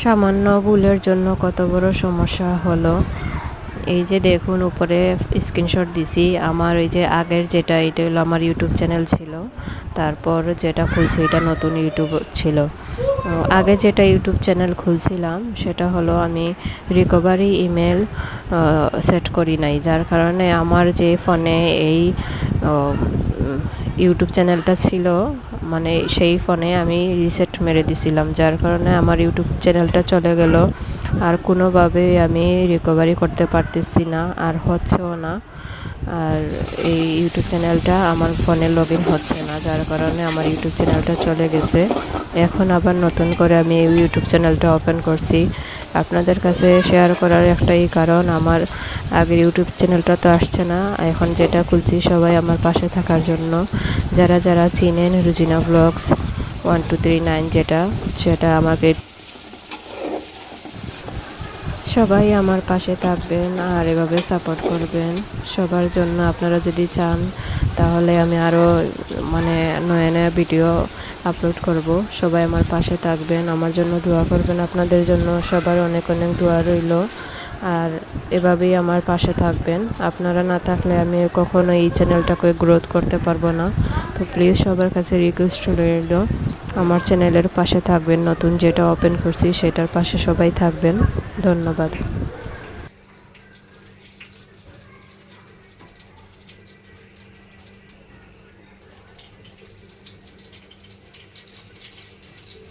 সামান্য ভুলের জন্য কত বড় সমস্যা হলো। এই যে দেখুন উপরে স্ক্রিনশট দিছি আমার ওই যে আগের যেটা এটা হলো আমার ইউটিউব চ্যানেল ছিল, তারপর যেটা খুলছি এটা নতুন ইউটিউব ছিল। আগে যেটা ইউটিউব চ্যানেল খুলছিলাম সেটা হলো আমি রিকভারি ইমেল সেট করি নাই, যার কারণে আমার যে ফোনে এই ইউটিউব চ্যানেলটা ছিল মানে সেই ফোনে আমি রিসেট মেরে দিছিলাম, যার কারণে আমার ইউটিউব চ্যানেলটা চলে গেল। আর কোনোভাবেই আমি রিকভারি করতে পারতেছি না, আর হচ্ছেও না। আর এই ইউটিউব চ্যানেলটা আমার ফোনে লগ ইন হচ্ছে না, যার কারণে আমার ইউটিউব চ্যানেলটা চলে গেছে। এখন আবার নতুন করে আমি এই ইউটিউব চ্যানেলটা ওপেন করছি। আপনাদের কাছে শেয়ার করার একটাই কারণ, আমার আগের ইউটিউব চ্যানেলটা তো আসছে না, এখন যেটা খুলছি সবাই আমার পাশে থাকার জন্য। যারা যারা চিনেন রুজিনা ব্লগস 1239 যেটা, সেটা আমাকে সবাই আমার পাশে থাকবেন আর এভাবে সাপোর্ট করবেন। সবার জন্য আপনারা যদি চান তাহলে আমি আরও মানে নয়া নয়া ভিডিও আপলোড করব। সবাই আমার পাশে থাকবেন, আমার জন্য দোয়া করবেন। আপনাদের জন্য সবার অনেক অনেক দোয়া রইল। আর এভাবেই আমার পাশে থাকবেন। আপনারা না থাকলে আমি কখনো এই চ্যানেলটাকে গ্রোথ করতে পারবো না। তো প্লিজ সবার কাছে রিকোয়েস্ট রইল আমার চ্যানেলের পাশে থাকবেন। নতুন যেটা ওপেন করছি সেটার পাশে সবাই থাকবেন। ধন্যবাদ।